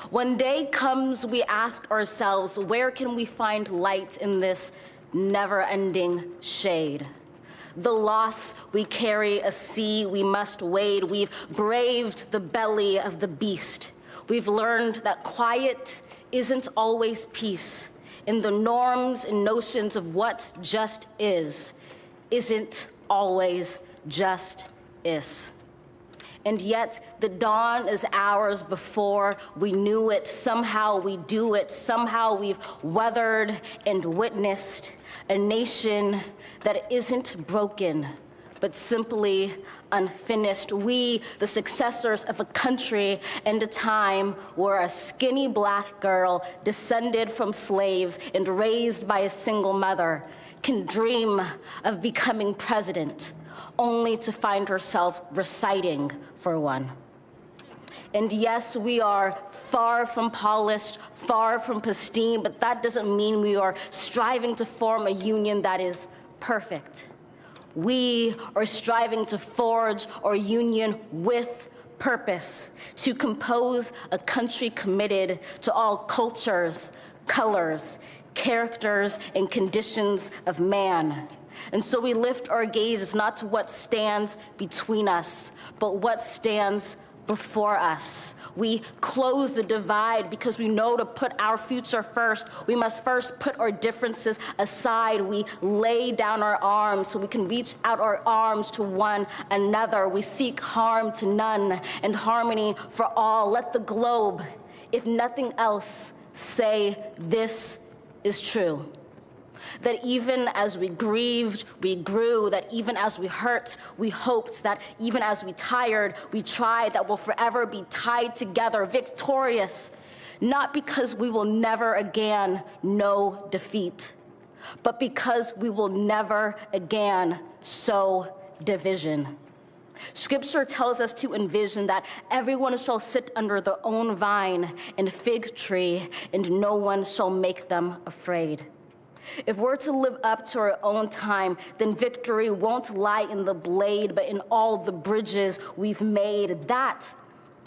When day comes, we ask ourselves, where can we find light in this never-ending shade? The loss we carry, a sea we must wade. We've braved the belly of the beast. We've learned that quiet isn't always peace, and the norms and notions of what just isn't always just is. And yet the dawn is ours before we knew it. Somehow we do it. Somehow we've weathered and witnessed a nation that isn't broken, but simply unfinished. We, the successors of a country and a time where a skinny black girl descended from slaves and raised by a single mother can dream of becoming president, only to find herself reciting for one. And yes, we are far from polished, far from pristine, but that doesn't mean we are striving to form a union that is perfect. We are striving to forge our union with purpose, to compose a country committed to all cultures, colors, characters, and conditions of man. And so we lift our gazes not to what stands between us, but what stands before us. We close the divide because we know to put our future first, we must first put our differences aside. We lay down our arms so we can reach out our arms to one another. We seek harm to none and harmony for all. Let the globe, if nothing else, say this is true. That even as we grieved, we grew, that even as we hurt, we hoped, that even as we tired, we tried, that we'll forever be tied together, victorious, not because we will never again know defeat, but because we will never again sow division. Scripture tells us to envision that everyone shall sit under their own vine and fig tree, and no one shall make them afraid. If we're to live up to our own time, then victory won't lie in the blade, but in all the bridges we've made. That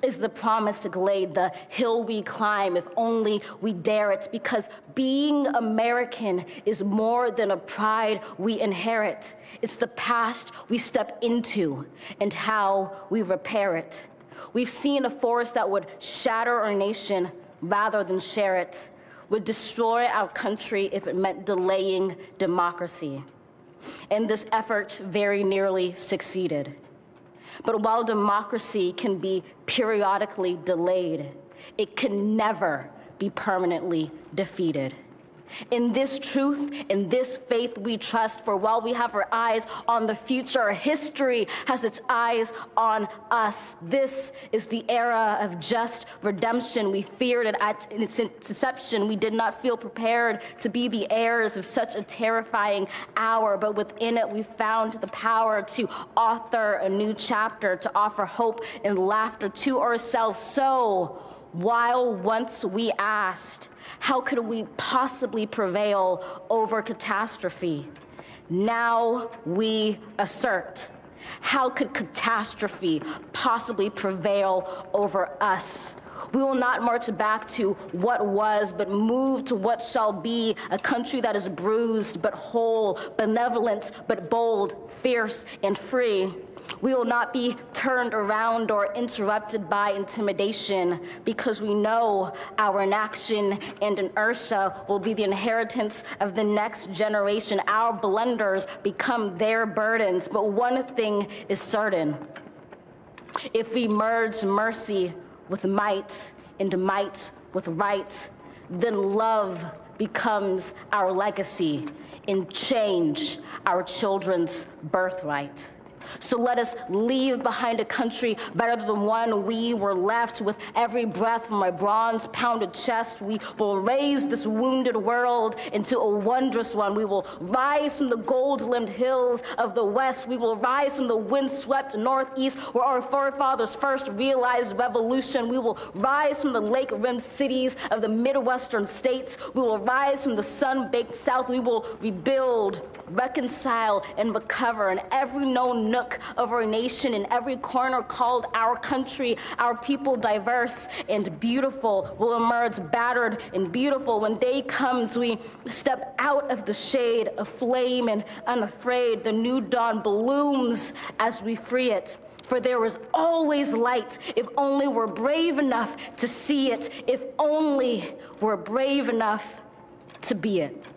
is the promised glade, the hill we climb, if only we dare it, because being American is more than a pride we inherit. It's the past we step into and how we repair it. We've seen a force that would shatter our nation rather than share it, would destroy our country if it meant delaying democracy. And this effort very nearly succeeded. But while democracy can be periodically delayed, it can never be permanently defeated. In this truth, in this faith we trust, for while we have our eyes on the future, history has its eyes on us. This is the era of just redemption. We feared it at its inception. We did not feel prepared to be the heirs of such a terrifying hour, but within it we found the power to author a new chapter, to offer hope and laughter to ourselves. So, while once we asked, how could we possibly prevail over catastrophe? Now we assert, how could catastrophe possibly prevail over us? We will not march back to what was, but move to what shall be, a country that is bruised but whole, benevolent but bold, fierce and free. We will not be turned around or interrupted by intimidation, because we know our inaction and inertia will be the inheritance of the next generation. Our blunders become their burdens. But one thing is certain: if we merge mercy with might and might with right, then love becomes our legacy and change our children's birthright. So let us leave behind a country better than the one we were left. With every breath from my bronze-pounded chest, we will raise this wounded world into a wondrous one. We will rise from the gold-limbed hills of the West. We will rise from the wind-swept Northeast, where our forefathers first realized revolution. We will rise from the lake-rimmed cities of the Midwestern states. We will rise from the sun-baked South. We will rebuild, reconcile, and recover in every known nook of our nation, in every corner called our country, our people diverse and beautiful will emerge battered and beautiful. When day comes, we step out of the shade, aflame and unafraid. The new dawn blooms as we free it. For there is always light if only we're brave enough to see it, if only we're brave enough to be it.